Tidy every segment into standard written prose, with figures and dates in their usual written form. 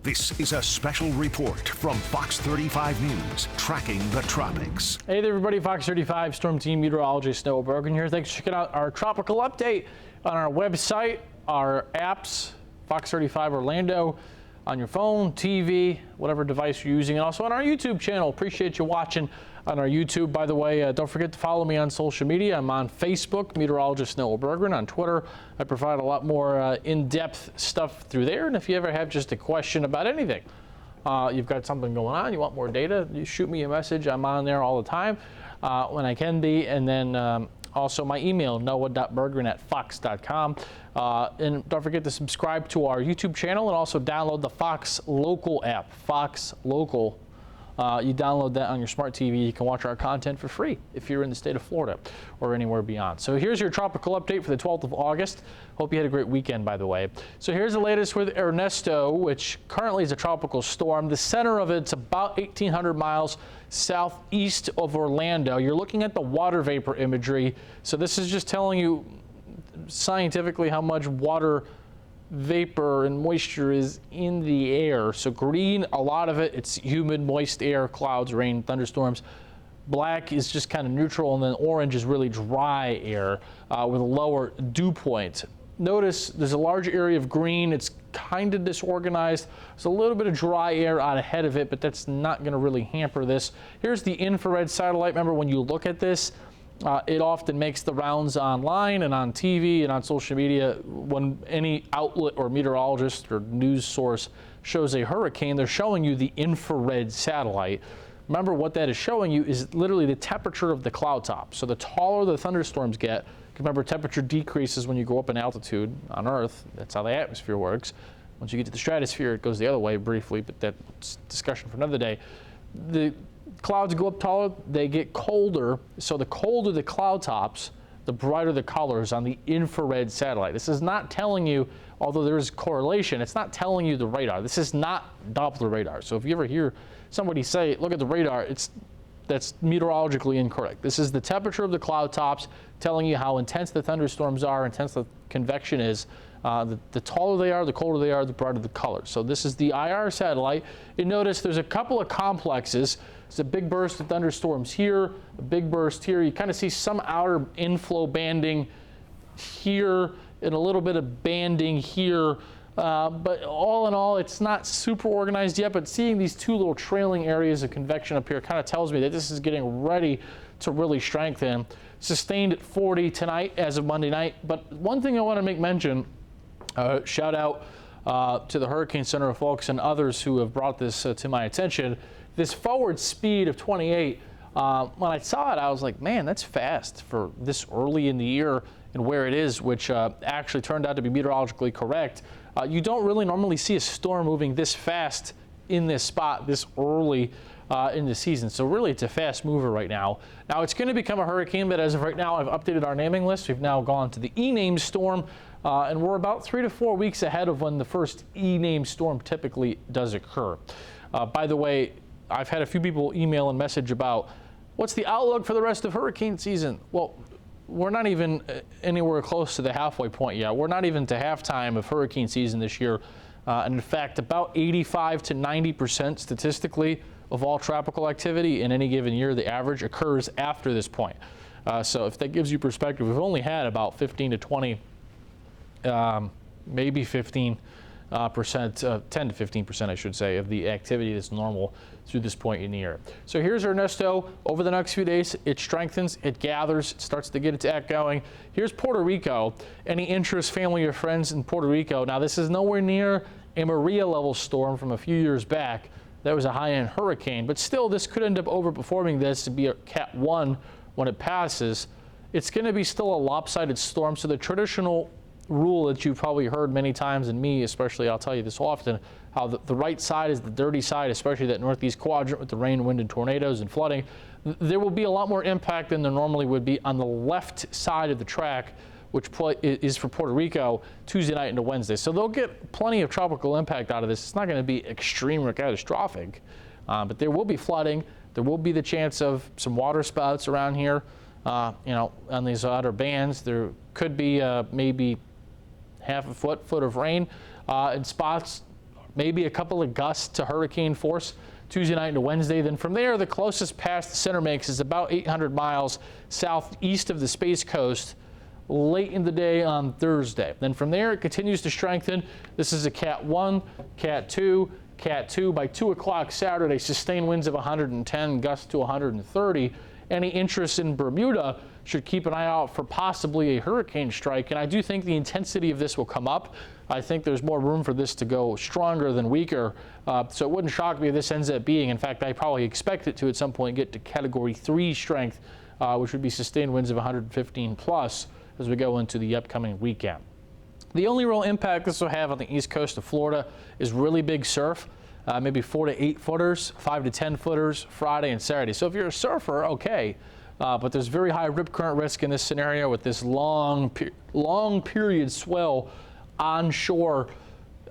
This is a special report from Fox 35 News, tracking the tropics. Hey there, everybody. Fox 35 Storm Team meteorologist Noah Bergen here. Thanks for checking out our tropical update on our website, our apps, Fox 35 Orlando, on your phone, TV, whatever device you're using, and also on our YouTube channel. Appreciate you watching on our YouTube. By the way, don't forget to follow me on social media. I'm on Facebook, meteorologist Noah Bergen. On Twitter, I provide a lot more in-depth stuff through there. And if you ever have just a question about anything, you've got something going on, you want more data, you shoot me a message. I'm on there all the time when I can be. And then also my email, noah.bergen@fox.com. And don't forget to subscribe to our YouTube channel and also download the Fox Local app, Fox Local. You download that on your smart TV. You can watch our content for free if you're in the state of Florida or anywhere beyond. So here's your tropical update for the 12th of August. Hope you had a great weekend, by the way. So here's the latest with Ernesto, which currently is a tropical storm. The center of it's about 1,800 miles southeast of Orlando. You're looking at the water vapor imagery. So this is just telling you scientifically how much water vapor and moisture is in the air. So green, a lot of it, it's humid, moist air, clouds, rain, thunderstorms. Black is just kind of neutral, and then orange is really dry air with a lower dew point. Notice there's a large area of green. It's kind of disorganized. There's a little bit of dry air out ahead of it, but that's not going to really hamper this. Here's the infrared satellite. Remember, when you look at this, it often makes the rounds online and on TV and on social media. When any outlet or meteorologist or news source shows a hurricane, they're showing you the infrared satellite. Remember, what that is showing you is literally the temperature of the cloud top. So the taller the thunderstorms get, remember, temperature decreases when you go up in altitude on Earth. That's how the atmosphere works. Once you get to the stratosphere, it goes the other way briefly, but that's discussion for another day. The clouds go up taller, they get colder. So the colder the cloud tops, the brighter the colors on the infrared satellite. This is not telling you, although there is correlation, it's not telling you the radar. This is not Doppler radar. So if you ever hear somebody say, look at the radar, that's meteorologically incorrect. This is the temperature of the cloud tops telling you how intense the thunderstorms are, intense the convection is. The taller they are, the colder they are, the brighter the colors. So this is the IR satellite. You notice there's a couple of complexes. There's a big burst of thunderstorms here, a big burst here. You kind of see some outer inflow banding here and a little bit of banding here. But all in all, it's not super organized yet, but seeing these two little trailing areas of convection up here kind of tells me that this is getting ready to really strengthen. Sustained at 40 tonight as of Monday night. But one thing I want to make mention, shout out to the Hurricane Center of folks and others who have brought this to my attention. This forward speed of 28, when I saw it, I was like, man, that's fast for this early in the year and where it is, which actually turned out to be meteorologically correct. You don't really normally see a storm moving this fast in this spot this early in the season. So really, it's a fast mover right now. Now, it's going to become a hurricane, but as of right now, I've updated our naming list. We've now gone to the E-name storm, and we're about 3 to 4 weeks ahead of when the first E-name storm typically does occur. By the way, I've had a few people email and message about what's the outlook for the rest of hurricane season. Well, we're not even anywhere close to the halfway point yet. We're not even to halftime of hurricane season this year. And in fact, about 85 to 90% statistically of all tropical activity in any given year, the average occurs after this point. So if that gives you perspective, we've only had about 15 to 20, maybe 15%, 10 to 15%, I should say, of the activity that's normal through this point in the year. So here's Ernesto. Over the next few days, it strengthens, it gathers, it starts to get its act going. Here's Puerto Rico. Any interest, family, or friends in Puerto Rico? Now, this is nowhere near a Maria level storm from a few years back. That was a high-end hurricane, but still, this could end up overperforming this to be a Cat 1 when it passes. It's going to be still a lopsided storm, so the traditional rule that you've probably heard many times, and me especially, I'll tell you this often, how the right side is the dirty side, especially that northeast quadrant with the rain, wind, and tornadoes and flooding. There will be a lot more impact than there normally would be on the left side of the track, which is for Puerto Rico Tuesday night into Wednesday. So they'll get plenty of tropical impact out of this. It's not going to be extreme or catastrophic, but there will be flooding. There will be the chance of some water spouts around here, on these outer bands. There could be maybe half a foot of rain in spots maybe a couple of gusts to hurricane force Tuesday night into Wednesday. Then from there, the closest pass the center makes is about 800 miles southeast of the Space Coast late in the day on Thursday. Then from there, it continues to strengthen. This is a Cat 1, Cat 2, Cat 2. By 2 o'clock Saturday, sustained winds of 110, gusts to 130. Any interest in Bermuda should keep an eye out for possibly a hurricane strike, and I do think the intensity of this will come up. I think there's more room for this to go stronger than weaker, so it wouldn't shock me if this ends up being, in fact, I probably expect it to at some point get to Category 3 strength, which would be sustained winds of 115 plus as we go into the upcoming weekend. The only real impact this will have on the east coast of Florida is really big surf, maybe 4 to 8 footers, 5 to 10 footers Friday and Saturday. So if you're a surfer, okay, but there's very high rip current risk in this scenario with this long period swell onshore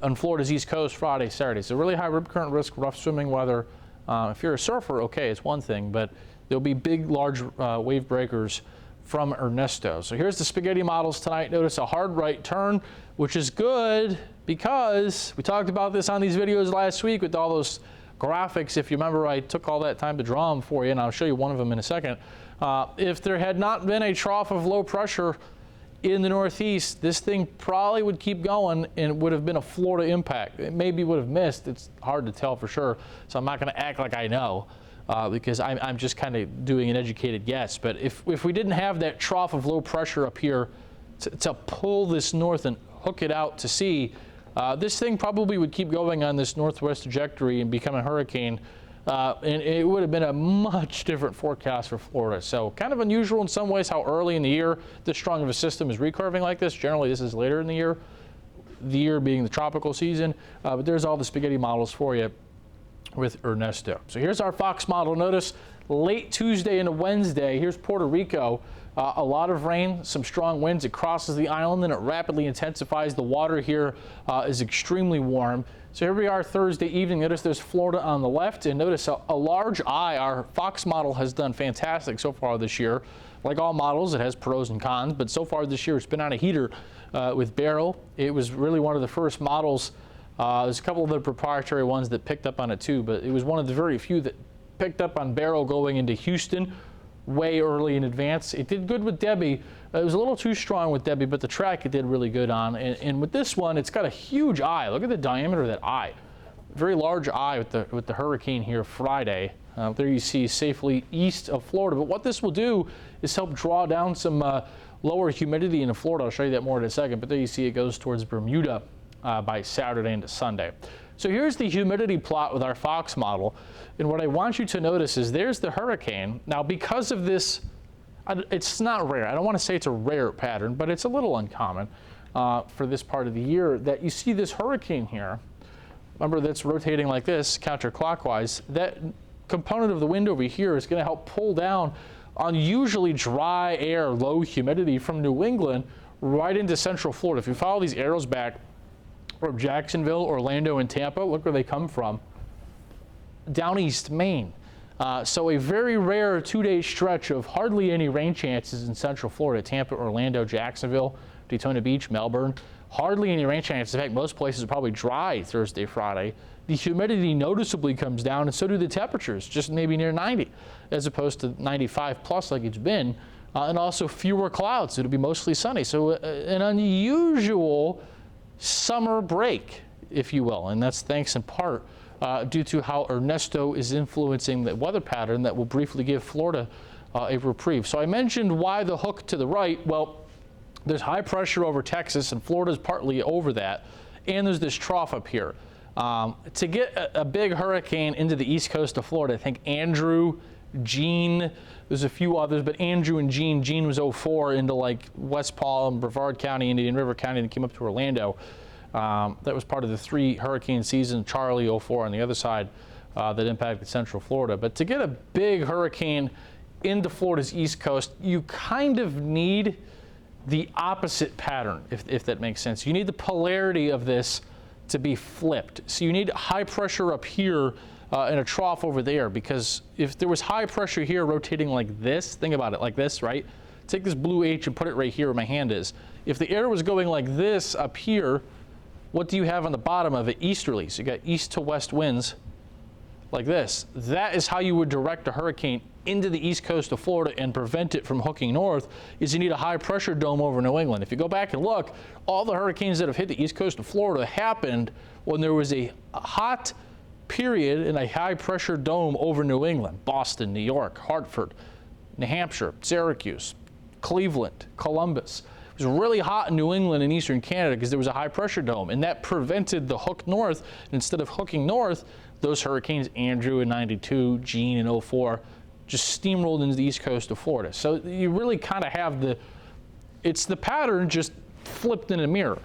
on Florida's east coast Friday, Saturday. So really high rip current risk, rough swimming weather. If you're a surfer, okay, it's one thing, but there'll be big, large wave breakers from Ernesto. So here's the spaghetti models tonight. Notice a hard right turn, which is good because we talked about this on these videos last week with all those graphics. If you remember, I took all that time to draw them for you, and I'll show you one of them in a second. If there had not been a trough of low pressure in the northeast, this thing probably would keep going and would have been a Florida impact. It maybe would have missed. It's hard to tell for sure, so I'm not going to act like I know. Because I'm just kind of doing an educated guess. But if we didn't have that trough of low pressure up here to pull this north and hook it out to sea, this thing probably would keep going on this northwest trajectory and become a hurricane. And it would have been a much different forecast for Florida. So kind of unusual in some ways how early in the year this strong of a system is recurving like this. Generally, this is later in the year being the tropical season. But there's all the spaghetti models for you with Ernesto. So here's our Fox model. Notice late Tuesday into Wednesday, here's Puerto Rico. A lot of rain, some strong winds. It crosses the island and it rapidly intensifies. The water here is extremely warm. So here we are Thursday evening. Notice there's Florida on the left, and notice a large eye. Our Fox model has done fantastic so far this year. Like all models, it has pros and cons, but so far this year it's been on a heater with Beryl. It was really one of the first models. There's a couple of the proprietary ones that picked up on it too, but it was one of the very few that picked up on Beryl going into Houston way early in advance. It did good with Debbie. It was a little too strong with Debbie, but the track it did really good on. And with this one, it's got a huge eye. Look at the diameter of that eye. Very large eye with the hurricane here Friday. There you see safely east of Florida. But what this will do is help draw down some lower humidity in Florida. I'll show you that more in a second. But there you see it goes towards Bermuda by Saturday into Sunday. So here's the humidity plot with our Fox model. And what I want you to notice is there's the hurricane. Now, because of this, it's not rare. I don't want to say it's a rare pattern, but it's a little uncommon for this part of the year that you see this hurricane here. Remember, that's rotating like this, counterclockwise. That component of the wind over here is going to help pull down unusually dry air, low humidity from New England right into central Florida. If you follow these arrows back from Jacksonville, Orlando, and Tampa, look where they come from. Down east Maine. So a very rare 2-day stretch of hardly any rain chances in central Florida. Tampa, Orlando, Jacksonville, Daytona Beach, Melbourne. Hardly any rain chances. In fact, most places are probably dry Thursday, Friday. The humidity noticeably comes down, and so do the temperatures, just maybe near 90, as opposed to 95 plus like it's been. And also fewer clouds. It'll be mostly sunny. So an unusual summer break, if you will, and that's thanks in part due to how Ernesto is influencing the weather pattern that will briefly give Florida a reprieve. So I mentioned why the hook to the right. Well, there's high pressure over Texas, and Florida's partly over that, and there's this trough up here. To get a big hurricane into the east coast of Florida, I think Andrew, Gene, there's a few others, but Andrew and Gene was 04 into like West Palm, Brevard County, Indian River County, and came up to Orlando. That was part of the 3 hurricane season, Charlie 04 on the other side that impacted central Florida. But to get a big hurricane into Florida's east coast, you kind of need the opposite pattern, if that makes sense. You need the polarity of this to be flipped. So you need high pressure up here and a trough over there, because if there was high pressure here rotating like this, think about it like this, right? Take this blue H and put it right here where my hand is. If the air was going like this up here, what do you have on the bottom of it? Easterlies. You got east to west winds like this. That is how you would direct a hurricane into the east coast of Florida and prevent it from hooking north, is you need a high pressure dome over New England. If you go back and look, all the hurricanes that have hit the east coast of Florida happened when there was a hot period in a high pressure dome over New England. Boston, New York, Hartford, New Hampshire, Syracuse, Cleveland, Columbus. It was really hot in New England and eastern Canada because there was a high pressure dome, and that prevented the hook north. And instead of hooking north, those hurricanes, Andrew in 92, Gene in 04, just steamrolled into the east coast of Florida. So you really kind of have it's the pattern just flipped in a mirror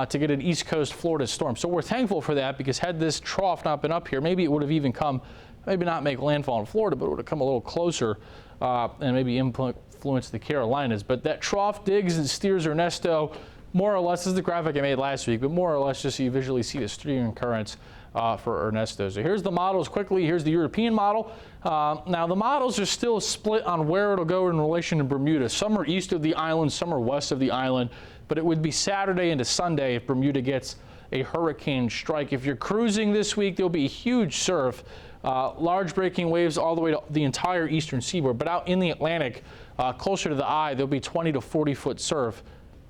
to get an east coast Florida storm. So we're thankful for that, because had this trough not been up here, maybe it would have even come, maybe not make landfall in Florida, but it would have come a little closer and maybe influence the Carolinas. But that trough digs and steers Ernesto, more or less, this is the graphic I made last week, but more or less just so you visually see the steering currents for Ernesto. So here's the models quickly. Here's the European model. Now the models are still split on where it'll go in relation to Bermuda. Some are east of the island, some are west of the island, but it would be Saturday into Sunday if Bermuda gets a hurricane strike. If you're cruising this week, there'll be huge surf, large breaking waves all the way to the entire eastern seaboard. But out in the Atlantic, closer to the eye, there'll be 20 to 40 foot surf.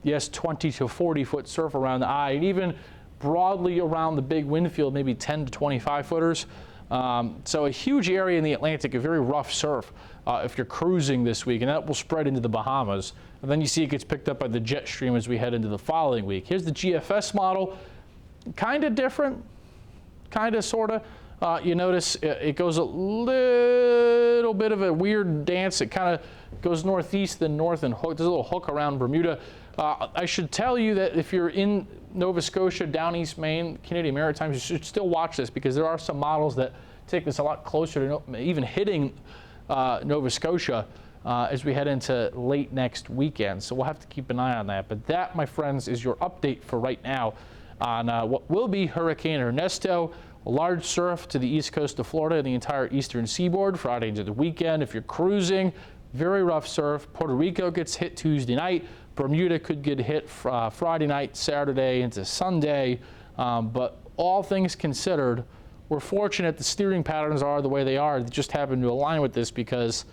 Yes, 20 to 40 foot surf around the eye, and even broadly around the big wind field, maybe 10 to 25 footers. So a huge area in the Atlantic, a very rough surf if you're cruising this week, and that will spread into the Bahamas. And then you see it gets picked up by the jet stream as we head into the following week. Here's the GFS model, kind of different, kind of, sort of. You notice it goes a little bit of a weird dance. It kind of goes northeast, then north, and hook. There's a little hook around Bermuda. I should tell you that if you're in Nova Scotia, down East Maine, Canadian Maritimes, you should still watch this, because there are some models that take this a lot closer to even hitting Nova Scotia as we head into late next weekend. So we'll have to keep an eye on that. But that, my friends, is your update for right now on what will be Hurricane Ernesto. A large surf to the east coast of Florida and the entire eastern seaboard Friday into the weekend. If you're cruising, very rough surf. Puerto Rico gets hit Tuesday night. Bermuda could get hit Friday night, Saturday into Sunday. But all things considered, we're fortunate the steering patterns are the way they are. They just happen to align with this, because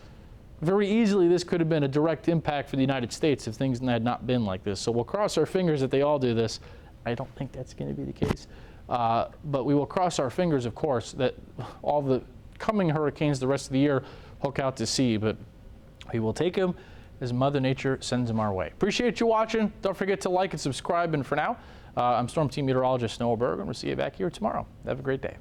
very easily this could have been a direct impact for the United States if things had not been like this. So we'll cross our fingers that they all do this. I don't think that's going to be the case. But we will cross our fingers, of course, that all the coming hurricanes the rest of the year hook out to sea. But we will take them as Mother Nature sends them our way. Appreciate you watching. Don't forget to like and subscribe. And for now, I'm Storm Team Meteorologist Noah Berg, and we'll see you back here tomorrow. Have a great day.